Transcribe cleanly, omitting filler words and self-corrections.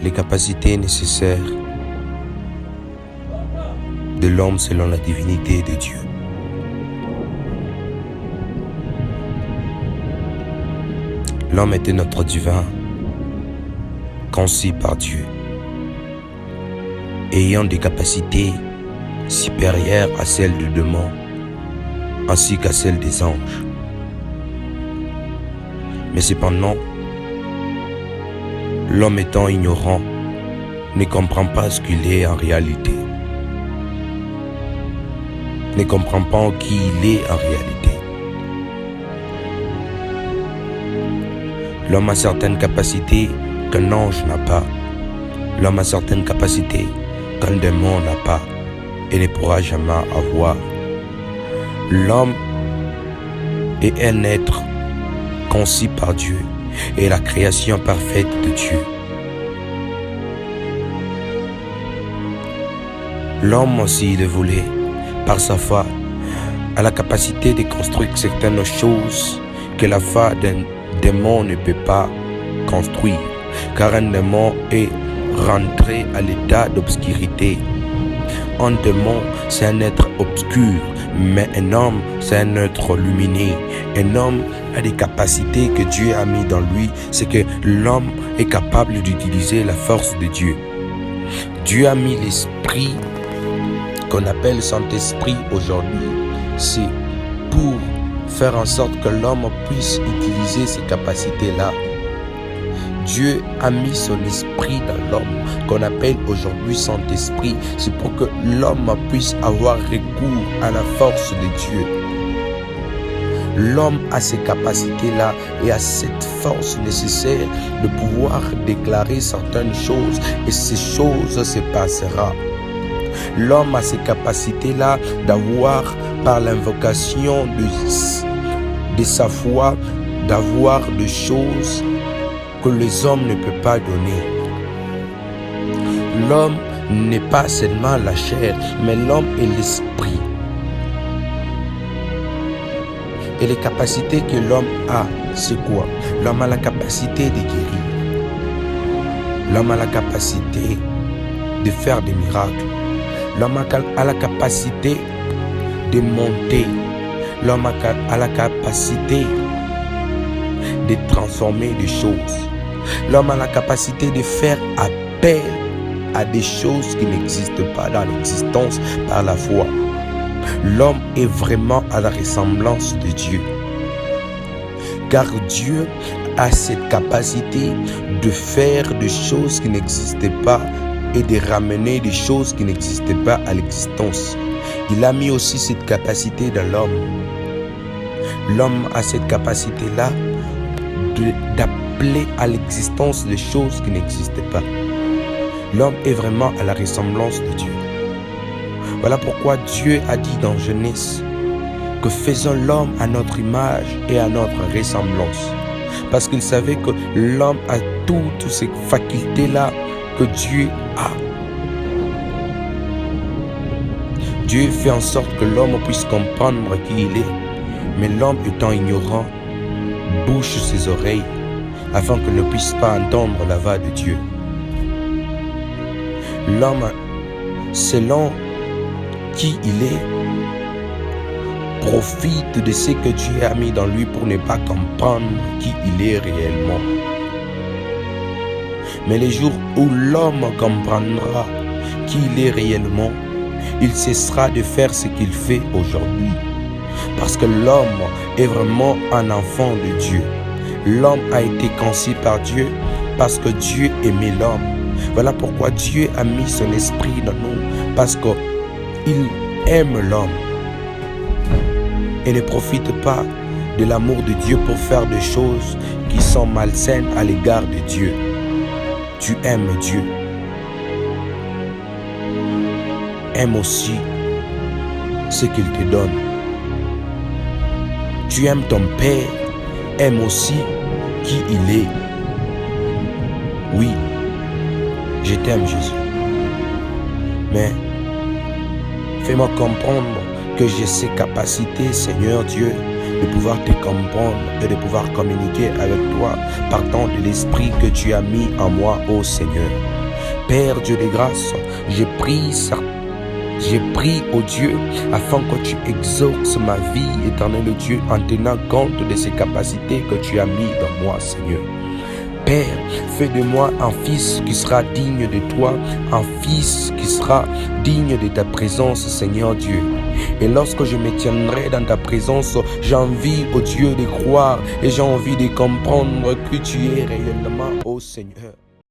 les capacités nécessaires de l'homme selon la divinité de Dieu. L'homme était notre divin, conçu par Dieu, ayant des capacités supérieures à celles du démon, ainsi qu'à celles des anges. Mais cependant, l'homme étant ignorant, ne comprend pas ce qu'il est en réalité, ne comprend pas qui il est en réalité. L'homme a certaines capacités qu'un ange n'a pas. L'homme a certaines capacités qu'un démon n'a pas et ne pourra jamais avoir. L'homme est un être conçu par Dieu et la création parfaite de Dieu. L'homme, s'il le voulait, par sa foi, a la capacité de construire certaines choses que la foi d'un démon ne peut pas construire, car un démon est rentré à l'état d'obscurité. Un démon, c'est un être obscur, mais un homme, c'est un être lumineux. Un homme a des capacités que Dieu a mis dans lui, c'est que l'homme est capable d'utiliser la force de Dieu. Dieu a mis l'esprit qu'on appelle Saint-Esprit aujourd'hui, c'est pour faire en sorte que l'homme puisse utiliser ces capacités-là. Dieu a mis son esprit dans l'homme, qu'on appelle aujourd'hui Saint-Esprit. C'est pour que l'homme puisse avoir recours à la force de Dieu. L'homme a ces capacités-là et a cette force nécessaire de pouvoir déclarer certaines choses et ces choses se passeront. L'homme a ces capacités-là d'avoir, par l'invocation de sa foi, d'avoir des choses que les hommes ne peuvent pas donner. L'homme n'est pas seulement la chair, mais l'homme est l'esprit. Et les capacités que l'homme a, c'est quoi? L'homme a la capacité de guérir. L'homme a la capacité de faire des miracles. L'homme a la capacité de monter. L'homme a la capacité de transformer des choses. L'homme a la capacité de faire appel à des choses qui n'existent pas dans l'existence par la foi. L'homme est vraiment à la ressemblance de Dieu. Car Dieu a cette capacité de faire des choses qui n'existaient pas et de ramener des choses qui n'existaient pas à l'existence. Il a mis aussi cette capacité dans l'homme. L'homme a cette capacité-là d'appeler à l'existence des choses qui n'existaient pas. L'homme est vraiment à la ressemblance de Dieu. Voilà pourquoi Dieu a dit dans Genèse que faisons l'homme à notre image et à notre ressemblance. Parce qu'il savait que l'homme a toutes ces facultés-là que Dieu a. Dieu fait en sorte que l'homme puisse comprendre qui il est, mais l'homme étant ignorant, bouche ses oreilles afin qu'il ne puisse pas entendre la voix de Dieu. L'homme, selon qui il est, profite de ce que Dieu a mis dans lui pour ne pas comprendre qui il est réellement. Mais les jours où l'homme comprendra qui il est réellement, il cessera de faire ce qu'il fait aujourd'hui. Parce que l'homme est vraiment un enfant de Dieu. L'homme a été conçu par Dieu parce que Dieu aimait l'homme. Voilà pourquoi Dieu a mis son esprit dans nous, parce qu'il aime l'homme et ne profite pas de l'amour de Dieu pour faire des choses qui sont malsaines à l'égard de Dieu. Tu aimes Dieu. Aime aussi ce qu'il te donne. Tu aimes ton Père, aime aussi qui il est. Oui, je t'aime Jésus. Mais fais-moi comprendre que j'ai ces capacités, Seigneur Dieu, de pouvoir te comprendre et de pouvoir communiquer avec toi partant de l'esprit que tu as mis en moi, ô Seigneur. Père Dieu de grâce, j'ai pris au Dieu afin que tu exauces ma vie, éternel Dieu, en tenant compte de ces capacités que tu as mis dans moi, Seigneur. Père, fais de moi un fils qui sera digne de toi, un fils qui sera digne de ta présence, Seigneur Dieu. Et lorsque je me tiendrai dans ta présence, j'ai envie, ô Dieu, de croire et j'ai envie de comprendre que tu es réellement, ô Seigneur.